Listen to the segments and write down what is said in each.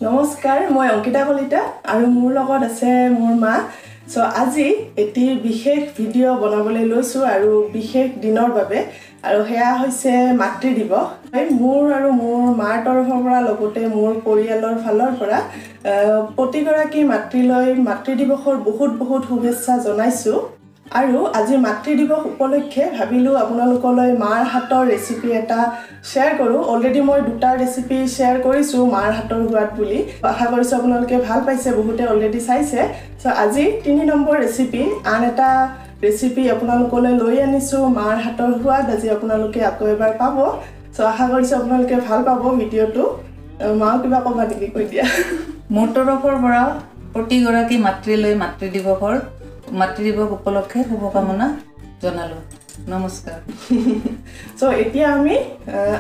নমস্কাৰ মই অংকিতা কলিতা আৰু মোৰ লগত আছে মোৰ মা সো আজি এটি বিশেষ ভিডিও বনাবলৈ লৈছো আৰু বিশেষ দিনৰ বাবে আৰু হেয়া হৈছে মাতৃ দিৱস মোৰ আৰু মোৰ মাৰ তৰফৰ পৰা লগতে মোৰ পৰিয়ালৰ ফালৰ পৰা প্ৰতিগৰাকী মাতৃলৈ মাতৃ দিৱসৰ বহুত শুভেচ্ছা জনাইছো আৰু আজি মাতৃ দিৱস উপলক্ষে ভাবিলো আপোনালোকলৈ মাৰ হাতৰ ৰেচিপি এটা শেয়াৰ কৰো অলৰেডি মই দুটা ৰেচিপি শেয়াৰ কৰিছো মাৰ হাতৰ সোৱাদ বুলি আশা কৰিছো আপোনালোকে ভাল পাইছে বহুতে অলৰেডি চাইছে সো আজি 3 নম্বৰ ৰেচিপি আন এটা ৰেচিপি আপোনালোকলৈ লৈ আনিছো মাৰ হাতৰ সোৱাদ আজি আপোনালোকে আকৌ এবাৰ পাব সো আশা কৰিছো আপোনালোকে ভাল পাব ভিডিওটো মা কিবা কবা নেকি কৈ দিয়া মোৰ তৰফৰ পৰা প্ৰতিগৰাকী মাতৃলৈ মাতৃ দিৱস উপলক্ষে শুভকামনা জনালো নমস্কাৰ সো এতিয়া আমি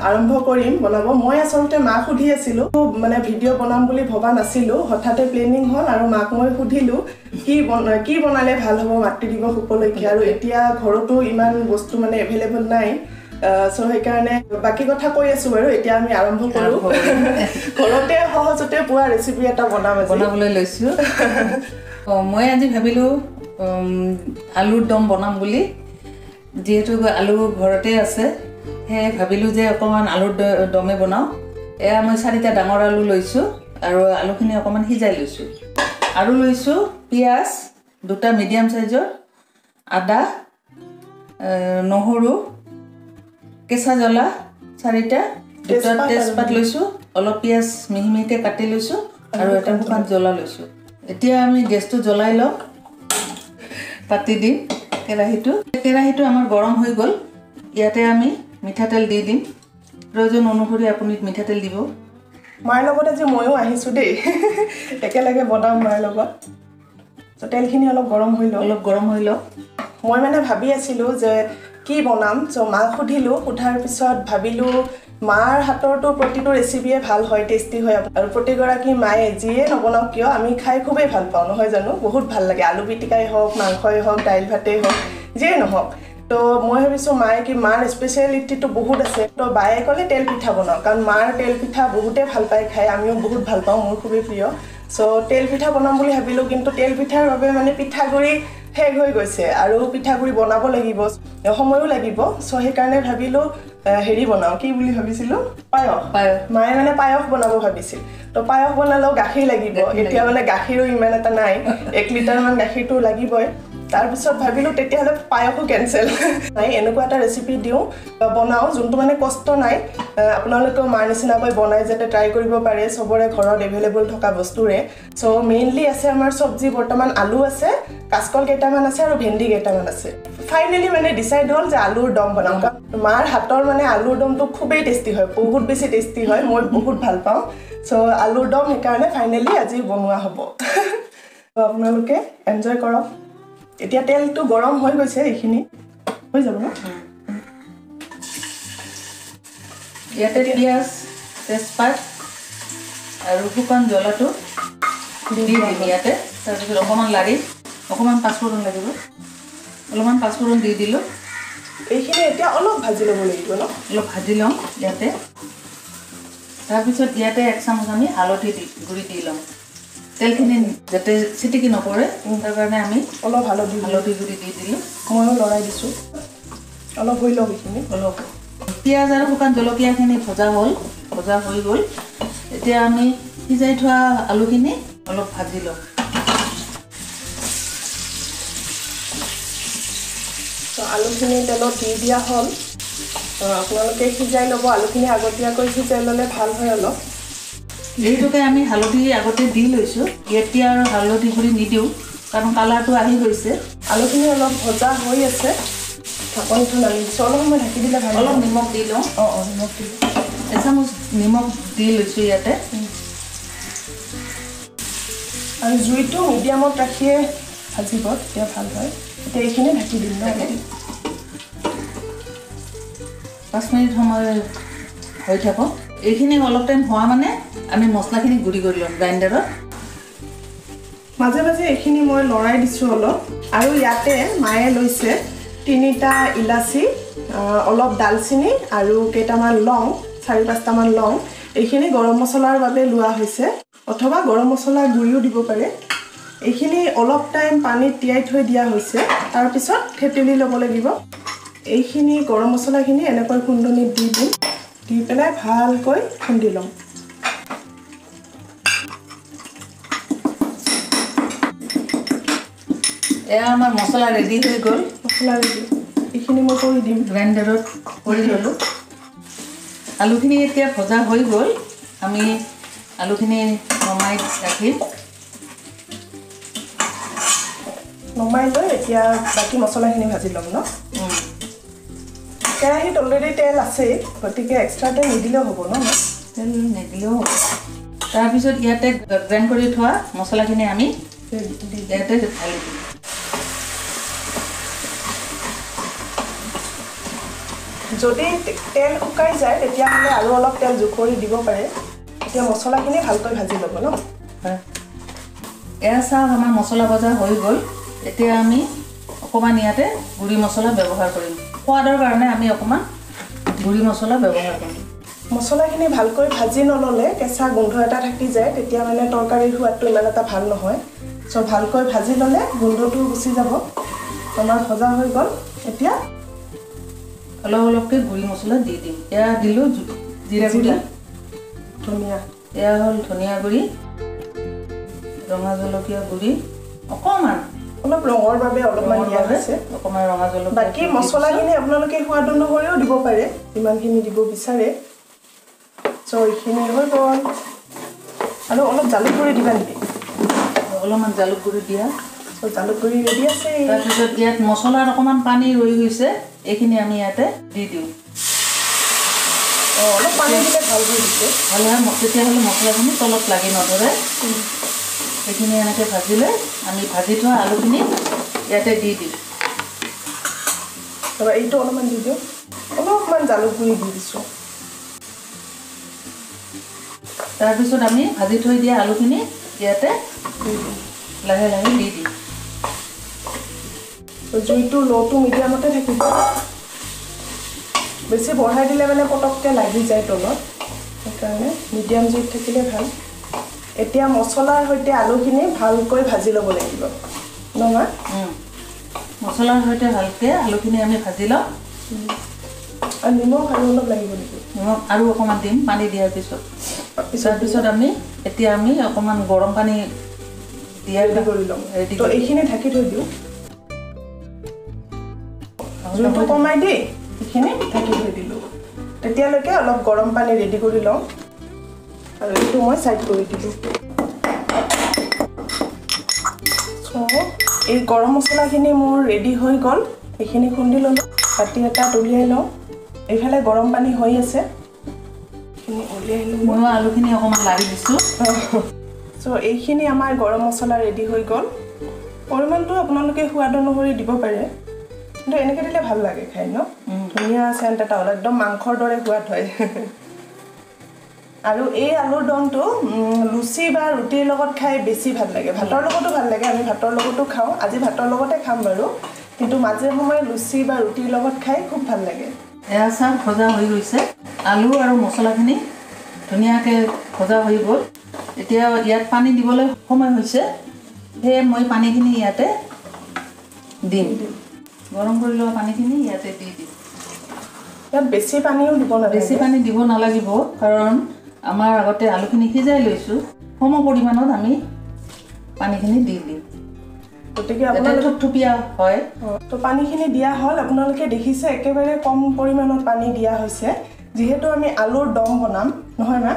আৰম্ভ কৰিম বনাব মই আসলতে মা খুধি আছিল মানে ভিডিও বনাম বুলি ভবা নাছিলো হঠাতে প্লেনিং হল আৰু মাক মই খুধিলো কি বনালে ভাল হ'ব মাতৃ দিৱস উপলক্ষে আৰু এতিয়া ঘৰতো ইমান বস্তু মানে এভেইলেবল নাই সো হেকাৰণে বাকি কথা কৈ আছো আৰু এতিয়া আমি আৰম্ভ কৰো ঘৰতে সহজতে পোৱা ৰেচিপি এটা বনাবলৈ লৈছো মই আজি ভাবিলো আলুৰ দম বনাম বুলি যেহেতু আলু ঘৰতে আছে হে ভাবিলো যে অকমান আলুৰ দমে বনাও এয়া মই 4টা ডাঙৰ আলু লৈছো আৰু আলুখিনি অকমান সিজাই লৈছো আৰু লৈছো পিয়াজ দুটা মিডিয়াম সাইজৰ আদা নহৰু কেঁচা জ্বলা 4টা দুটা তেজপাত লৈছো অলপ পিয়াজ মিহিমিহিকে কাটি লৈছো আৰু এটা শুকান জ্বলা লৈছো এতিয়া আমি গেছটো জ্বলাই লওক পাতি দিম কেৰাহীটো আমাৰ গৰম হৈ গল ইয়াতে আমি মিঠাতেল দি দিম প্ৰয়োজন অনুসৰি আপুনি মিঠাতেল দিব মাৰ লগত আজি ময়ো আহিছো দেই একেলগে বনাম মাৰ লগত তো তেলখিনি অলপ গৰম হৈ লওক মই মানে ভাবি আছিলো যে কি বনাম সো মা খুধিলো খুধাৰ পিছত ভাবিলো মাৰ হাতৰটো প্ৰতিটো ৰেচিপিয়ে ভাল হয় টেস্টি হয় আৰু প্ৰতিগৰাকী মায়ে যিয়ে নবনাওক কিয় আমি খাই খুবেই ভাল পাওঁ নহয় জানো বহুত ভাল লাগে আলু পিটিকাই হওক মাংসই হওক দাইল ভাতেই হওক যিয়ে নহওক তো মই ভাবিছো মায়ে কি মাৰ স্পেশালিটিটো বহুত আছে তো বায়ে ক'লে তেল পিঠা বনাও কাৰণ মাৰ তেল পিঠা বহুতে ভাল পায় খাই আমিও বহুত ভাল পাওঁ মোৰ খুবেই প্ৰিয় সো তেল পিঠা বনাম বুলি ভাবিলো কিন্তু তেল পিঠাৰ বাবে মানে পিঠাগুৰি শেষ হৈ গৈছে আৰু পিঠাগুৰি বনাব লাগিব সময়ও লাগিব সো হেকাৰণে ভাবিলো হেৰি বনাও কি বুলি ভাবিছিলো পায়স মায়ে মানে পায়স বনাব ভাবিছিল তো পায়স বনালেও গাখীৰ লাগিব এতিয়া মানে গাখীৰো ইমান এটা নাই 1 লিটাৰ মান গাখীৰটো লাগিবই তাৰ পিছত ভাবিলো তেতিয়ালে পায়সও কেনসেল নাই এনেকুৱা এটা ৰেচিপি দিও বনাও যোনটো মানে কষ্ট নাই আপোনালোকে মাৰ নিচিনাকৈ বনাই যেতে ট্ৰাই কৰিব পাৰে সবৰে ঘৰত এভেইলেবল থকা বস্তুৰে সো মেইনলি আছে আমাৰ সবজি বৰ্তমান আলু আছে কাচকল কেইটামান আছে আৰু ভেন্দি কেইটামান আছে ফাইনালি মানে ডিসাইড হল যে আলুৰ দম বনাম মাৰ হাতৰ মানে আলুৰ দমটো খুবেই টেস্টি হয় বহুত বেছি টেস্টি হয় মই বহুত ভাল পাওঁ সো আলুৰ দম হেকাৰণে ফাইনালি আজি বনোৱা হ'ব তো আপোনালোকে এনজয় কৰক এতিয়া তেলটো গৰম হৈ গৈছে এইখিনি হৈ যাব না ইয়াতে পিয়াজ তেজপাত আৰু শুকান জ্বলাটো দি দিম ইয়াতে তাৰপিছত অকমান লাৰি অকমান পাঁচফোৰণ লাগিব অলপমান পাঁচফোৰণ দি দিলো এইখিনি এতিয়া অলপ ভাজি ল'ব লাগিব ন অলপ ভাজি লম ইয়াতে তাৰপিছত ইয়াতে 1 চামুচ আমি হালধি গুড়ি দি লম তেলখিনি যাতে চিটিকি নপৰে তাৰ কাৰণে আমি অলপ হালধি গুড়ি দি দিলো ময়ো লৰাই দিছো অলপ হৈ লওক এইখিনি অলপ পিয়াজ আৰু শুকান জলকীয়াখিনি ভজা হৈ গল এতিয়া আমি সিজাই থোৱা আলুখিনি অলপ ভাজি লম তো আলুখিনি তেলত দি দিয়া হল আপোনালোকে সিজাই ল'ব আলুখিনি আগতীয়াকৈ সিজাই ল'লে ভাল হয় অলপ এইটোকে আমি হালধি আগতে দি লৈছো এতিয়া আৰু হালধি গুড়ি নিদিও কাৰণ কালাৰটো আহি গৈছে আলুখিনি অলপ ভজা হৈ আছে ঢাকনটো নালি দিছো অলপ সময় ঢাকি দিলে ভাল অলপ নিমখ দি লওঁ নিমখ দি 1 চামুচ নিমখ দি লৈছো ইয়াতে আৰু জুইটো মিডিয়ামত ৰাখিয়ে ভাজিব তেতিয়া ভাল হয় এতিয়া এইখিনি ঢাকি দিম ন 5 মিনিট সময় হৈ থাকো এইখিনি অলপ টাইম হোৱা মানে আমি মছলাখিনি গুড়ি কৰি লম গ্ৰাইণ্ডাৰত মাজে মাজে এইখিনি মই লৰাই দিছো অলপ আৰু ইয়াতে মায়ে লৈছে 3টা ইলাচি অলপ দালচিনি আৰু কেইটামান লং 4-5টামান লং এইখিনি গৰম মছলাৰ বাবে লোৱা হৈছে অথবা গৰম মছলা গুড়িও দিব পাৰে এইখিনি অলপ টাইম পানীত তিয়াই থৈ দিয়া হৈছে তাৰ পিছত থেতেলি ল'ব লাগিব এইখিনি গৰম মছলাখিনি এনেকৈ খুন্দনিত দি দিম দি পেলাই ভালকৈ খুন্দি লম এয়া আমাৰ মছলা ৰেডি হৈ গ'ল মছলা ৰেডি এইখিনি মই কৰি দিম গ্ৰাইণ্ডাৰত কৰি ল'লোঁ আলুখিনি এতিয়া ভজা হৈ গ'ল আমি আলুখিনি নমাই ৰাখিম নমাই লৈ এতিয়া বাকি মছলাখিনি ভাজি ল'ম ন কেৰাহীত অলৰেডি তেল আছেই গতিকে এক্সট্ৰা তেল নিদিলেও হ'ব ন তেল নিদিলেও হ'ব তাৰপিছত ইয়াতে গ্ৰাইণ্ড কৰি থোৱা মছলাখিনি আমি ইয়াতে ঢালি দিম যদি তেল শুকাই যায় তেতিয়াহ'লে আৰু অলপ তেল যোগ কৰি দিব পাৰে এতিয়া মছলাখিনি ভালকৈ ভাজি ল'ব ন এয়া চাওক আমাৰ মছলা ভজা হৈ গ'ল এতিয়া আমি অকণমান ইয়াতে গুড়ি মছলা ব্যৱহাৰ কৰিম সোৱাদৰ কাৰণে আমি অকণমান গুড়ি মছলা ব্যৱহাৰ কৰিম মছলাখিনি ভালকৈ ভাজি নল'লে কেঁচা গোন্ধ এটা থাকি যায় তেতিয়া মানে তৰকাৰীৰ সোৱাদটো ইমান এটা ভাল নহয় চ' ভালকৈ ভাজি ল'লে গোন্ধটো গুচি যাব আমাৰ ভজা হৈ গ'ল এতিয়া অলপ অলপকৈ গুড়ি মছলা দি দিম এয়া দিলোঁ জিৰা গুড়ি ধনিয়া এয়া হ'ল ধনিয়া গুড়ি ৰঙা জলকীয়া গুড়ি অকণমান অলপ ৰঙৰ বাবে অলপমান দিয়া হৈছে অকণমান ৰঙা জলকীয়া বাকী মছলাখিনি আপোনালোকে সোৱাদ অনুসৰিও দিব পাৰে যিমানখিনি দিব বিচাৰে চ' এইখিনি হৈ গ'ল আৰু অলপ জালুক গুড়ি দিবা নেকি অলপমান জালুক গুড়ি দিয়া চ' জালুক গুড়ি ৰেডি আছে তাৰপিছত ইয়াত মছলাত অকণমান পানী ৰৈ গৈছে এইখিনি আমি ইয়াতে দি দিওঁ অলপ পানী দিলে ভাল হৈ দিছে ভাল হয় তেতিয়াহ'লে মছলাখিনি তলত লাগি নধৰে সেইখিনি এনেকৈ ভাজিলে আমি ভাজি থোৱা আলুখিনি ইয়াতে দি দিম তাৰপৰা এইটো অলপমান দি দিওঁ অলপমান জালুক গুড়ি দি দিছোঁ তাৰপিছত আমি ভাজি থৈ দিয়া আলুখিনি ইয়াতে লাহে লাহে দি দিম জুইটো লওটো মিডিয়ামতে থাকিব বেছি বঢ়াই দিলে মানে পটককৈ লাগি যায় তলত সেইকাৰণে মিডিয়াম জুইত থাকিলে ভাল এতিয়া মছলাৰ সৈতে আলুখিনি ভালকৈ ভাজি ল'ব লাগিব নহয় মছলাৰ সৈতে ভালকৈ আলুখিনি আমি ভাজি লওঁ আৰু নিমখ আৰু অলপ লাগিব নেকি নিমখ আৰু অকণমান দিম পানী দিয়াৰ পিছত তাৰপিছত এতিয়া আমি অকণমান গৰম পানী দিয়া ৰেডি কৰি ল'ম তো এইখিনি ঢাকি থৈ দিওঁ জুইটো কমাই দি এইখিনি ঢাকি থৈ দিলোঁ তেতিয়ালৈকে অলপ গৰম পানী ৰেডি কৰি লওঁ আৰু এইটো মই ছাইড কৰি দিলোঁ চ' এই গৰম মছলাখিনি মোৰ ৰেডি হৈ গ'ল এইখিনি খুন্দি ল'লোঁ বাতি এটাত উলিয়াই লওঁ এইফালে গৰম পানী হৈ আছে এইখিনি উলিয়াই লওঁ মই আলুখিনি অকণমান লাৰি দিছোঁ চ' এইখিনি আমাৰ গৰম মছলা ৰেডি হৈ গ'ল পৰিমাণটো আপোনালোকে সোৱাদ অনুসৰি দিব পাৰে কিন্তু এনেকৈ দিলে ভাল লাগে খাই ন ধুনীয়া চেণ্ট এটা হ'ল একদম মাংসৰ দৰে সোৱাদ হয় আৰু এই আলুৰ দমটো লুচি বা ৰুটিৰ লগত খাই বেছি ভাল লাগে ভাতৰ লগতো ভাল লাগে আমি ভাতৰ লগতো খাওঁ আজি ভাতৰ লগতে খাম বাৰু কিন্তু মাজে সময়ে লুচি বা ৰুটিৰ লগত খাই খুব ভাল লাগে এয়া চাহ ভজা হৈ গৈছে আলু আৰু মছলাখিনি ধুনীয়াকৈ ভজা হৈ গ'ল এতিয়া ইয়াত পানী দিবলৈ সময় হৈছে সেয়ে মই পানীখিনি ইয়াতে দিম গৰম কৰি লোৱা পানীখিনি ইয়াতে দি দিম ইয়াত বেছি পানীও দিব নালাগে বেছি পানী দিব নালাগিব কাৰণ আমাৰ আগতে আলুখিনি সিজাই লৈছোঁ সম পৰিমাণত আমি পানীখিনি দি দিম গতিকে আপোনালোকে থুপথুপীয়া হয় তো পানীখিনি দিয়া হ'ল আপোনালোকে দেখিছে একেবাৰে কম পৰিমাণত পানী দিয়া হৈছে যিহেতু আমি আলুৰ দম বনাম নহয় মা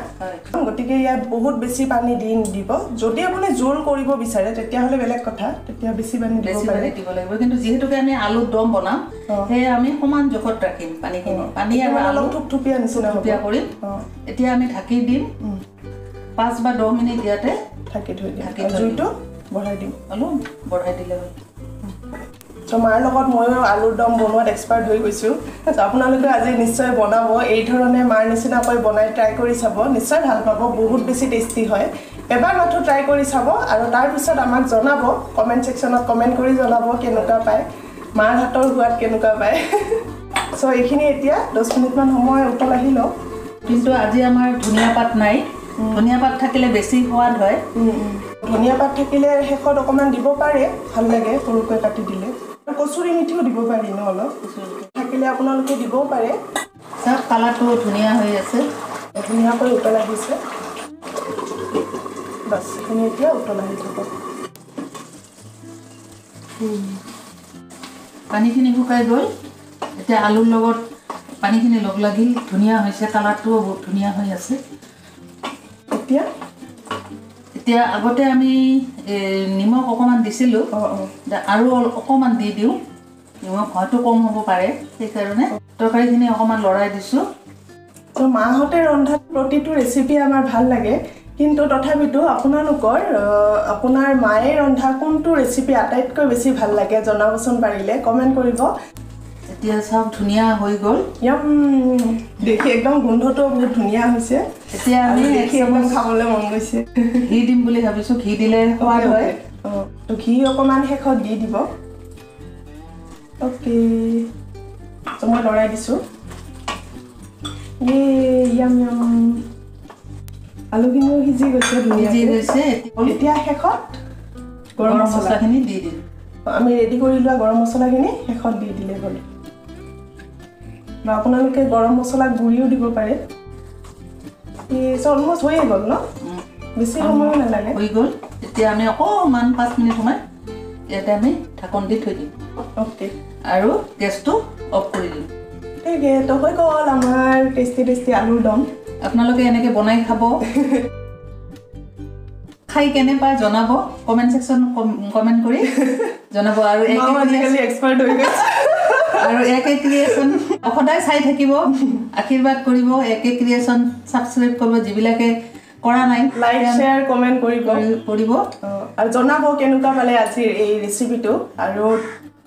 গতিকে ইয়াত বহুত বেছি পানী দি নিদিব যদি আপুনি জোল কৰিব বিচাৰে তেতিয়াহ'লে বেলেগ কথা তেতিয়া বেছি পানী দিব লাগিব কিন্তু যিহেতুকে আমি আলুৰ দম বনাম সেয়ে আমি সমান জোখত ৰাখিম পানীখিনি পানী আৰু আলু থুপথুপীয়া নিচিনা কৰিম এতিয়া আমি ঢাকি দিম 5 বা 10 মিনিট ইয়াতে ঢাকি থৈ দিম জুইটো বঢ়াই দিম অলপ বঢ়াই দিলে হ'ল চ' মাৰ লগত ময়ো আলুৰ দম বনোৱাত এক্সপাৰ্ট হৈ গৈছোঁ চ' আপোনালোকে আজি নিশ্চয় বনাব এই ধৰণে মাৰ নিচিনাকৈ বনাই ট্ৰাই কৰি চাব নিশ্চয় ভাল পাব বহুত বেছি টেষ্টি হয় এবাৰ মাথো ট্ৰাই কৰি চাব আৰু তাৰপিছত আমাক জনাব কমেণ্ট ছেকশ্যনত কমেণ্ট কৰি জনাব কেনেকুৱা পায় মাৰ হাতৰ সোৱাদ কেনেকুৱা পায় চ' সো এইখিনি এতিয়া 10 মিনিটমান সময় উতলাহি লওক কিন্তু আজি আমাৰ ধনিয়া পাত নাই ধনিয়া পাত থাকিলে বেছি সোৱাদ হয় ধনিয়া পাত থাকিলে শেষত অকণমান দিব পাৰে ভাল লাগে সৰুকৈ কাটি দিলে কচুৰি মিঠিও দিব পাৰি ন অলপ থাকিলে আপোনালোকে দিবও পাৰে চব কালাৰটো ধুনীয়া হৈ আছে ধুনীয়াকৈ উতলাহিছে বাছ এইখিনি এতিয়া উতলাহি থাকক পানীখিনি শুকাই গ'ল এতিয়া আলুৰ লগত পানীখিনি লগ লাগিল ধুনীয়া হৈছে কালাৰটোও বহুত ধুনীয়া হৈ আছে এতিয়া আগতে আমি নিমখ অকণমান দিছিলোঁ আৰু অকণমান দি দিওঁ নিমখ হয়তো কম হ'ব পাৰে সেইকাৰণে তৰকাৰীখিনি অকণমান লৰাই দিছোঁ তো মাহঁতে ৰন্ধা প্ৰতিটো ৰেচিপি আমাৰ ভাল লাগে কিন্তু তথাপিতো আপোনালোকৰ আপোনাৰ মায়ে ৰন্ধা কোনটো ৰেচিপি আটাইতকৈ বেছি ভাল লাগে জনাবচোন পাৰিলে কমেণ্ট কৰিব এতিয়া সব ধুনীয়া হৈ গ'ল দেখি একদম গোন্ধটো বহুত ধুনীয়া হৈছে এতিয়া আমি একদম খাবলৈ মন গৈছে ঘি দিম বুলি ভাবিছোঁ ঘি দিলে সোৱাদ হয় তো ঘি অকণমান শেষত দি দিব অ'কে তো মই লৰাই দিছোঁ আলুখিনিও সিজি গৈছে সিজি গৈছে এতিয়া শেষত গৰম মছলাখিনি দি দিম আমি ৰেডি কৰি লোৱা গৰম মছলাখিনি শেষত দি দিলে হ'ল বা আপোনালোকে গৰম মছলা গুড়িও দিব পাৰে অলমষ্ট হৈয়ে গ'ল ন বেছি সময়ো নালাগে হৈ গ'ল এতিয়া আমি অকণমান 5 মিনিট সময় ইয়াতে আমি ঢাকন দি থৈ দিম অ'কে আৰু গেছটো অফ কৰি দিম ঠিক তো হৈ গ'ল আমাৰ টেষ্টি টেষ্টি আলুৰ দম আপোনালোকে এনেকৈ বনাই খাব খাই কেনে পায় জনাব কমেণ্ট ছেকশ্যন কমেণ্ট কৰি জনাব আৰু আজিকালি এক্সপাৰ্ট হৈ গৈছে আৰু একে ক্ৰিয়েশ্যন সদায় চাই থাকিব আশীৰ্বাদ কৰিব একে ক্ৰিয়েশ্যন ছাবস্ক্ৰাইব কৰিব যিবিলাকে কৰা নাই লাইক শ্বেয়াৰ কমেণ্ট কৰিব আৰু জনাব কেনেকুৱা পালে আজিৰ এই ৰেচিপিটো আৰু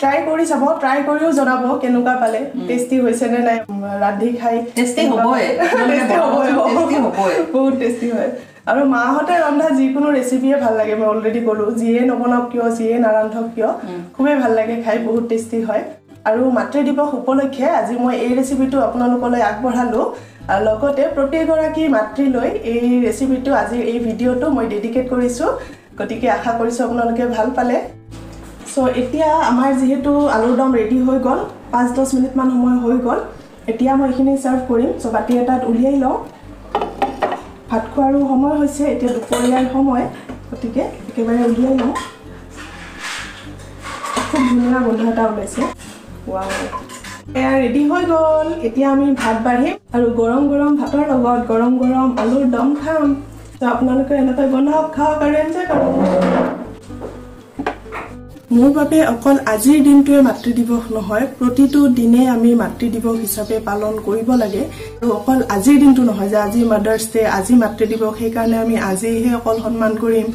ট্ৰাই কৰি চাব ট্ৰাই কৰিও জনাব কেনেকুৱা পালে টেষ্টি হৈছে নে নাই ৰান্ধি খাই টেষ্টি হ'বই বহুত টেষ্টি হয় আৰু মাহঁতে ৰন্ধা যিকোনো ৰেচিপিয়ে ভাল লাগে মই অলৰেডি ক'লোঁ যিয়ে নবনাওক কিয় যিয়ে নাৰান্ধক কিয় খুবেই ভাল লাগে খাই বহুত টেষ্টি হয় আৰু মাতৃ দিৱস উপলক্ষে আজি মই এই ৰেচিপিটো আপোনালোকলৈ আগবঢ়ালোঁ আৰু লগতে প্ৰতিগৰাকী মাতৃলৈ এই ৰেচিপিটো আজিৰ এই ভিডিঅ'টো মই ডেডিকেট কৰিছোঁ গতিকে আশা কৰিছোঁ আপোনালোকে ভাল পালে চ' এতিয়া আমাৰ যিহেতু আলুৰ দম ৰেডি হৈ গ'ল 5-10 মিনিটমান সময় হৈ গ'ল এতিয়া মই এইখিনি ছাৰ্ভ কৰিম চ' বাতি এটাত উলিয়াই লওঁ ভাত খোৱাৰো সময় হৈছে এতিয়া দুপৰীয়াৰ সময় গতিকে একেবাৰে উলিয়াই লওঁ খুব ধুনীয়া গোন্ধ এটা ওলাইছে ৱাও এয়া ৰেডি হৈ গ'ল এতিয়া আমি ভাত বাঢ়িম আৰু গৰম গৰম ভাতৰ লগত গৰম গৰম আলুৰ দম খাম ত' আপোনালোকে এনেকৈ বনাওক খাওক আৰু এনজয় কৰক মোৰ বাবে অকল আজিৰ দিনটোৱে মাতৃ দিৱস নহয় প্ৰতিটো দিনে আমি মাতৃ দিৱস হিচাপে পালন কৰিব লাগে আৰু অকল আজিৰ দিনটো নহয় যে আজি মাদাৰ্ছ ডে আজি মাতৃ দিৱস সেইকাৰণে আমি আজিহে অকল সন্মান কৰিম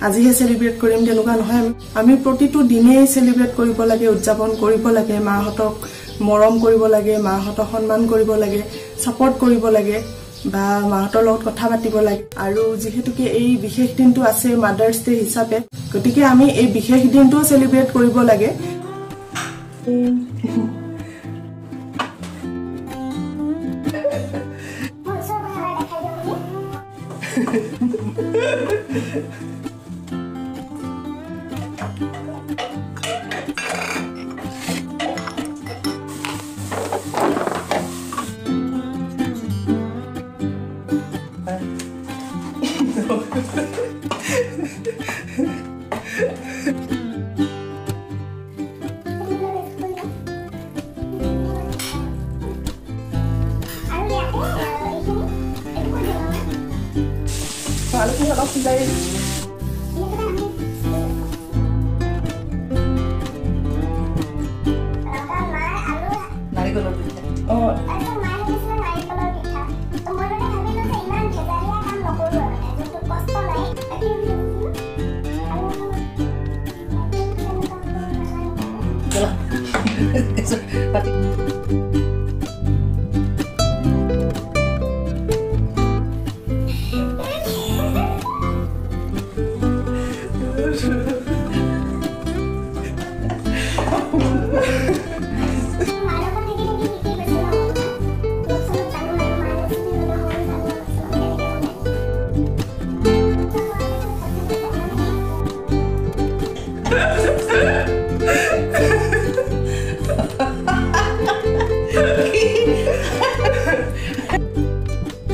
আজিহে চেলিব্ৰেট কৰিম তেনেকুৱা নহয় আমি প্ৰতিটো দিনেই চেলিব্ৰেট কৰিব লাগে উদযাপন কৰিব লাগে মাহঁতক মৰম কৰিব লাগে মাহঁতক সন্মান কৰিব লাগে ছাপৰ্ট কৰিব লাগে বা মাহঁতৰ লগত কথা পাতিব লাগে আৰু যিহেতুকে এই বিশেষ দিনটো আছে মাদাৰ্ছ ডে হিচাপে গতিকে আমি এই বিশেষ দিনটো চেলিব্ৰেট কৰিব লাগে আলুখিনি অলপ সিজাই নাৰিকলৰ পিঠা Bye.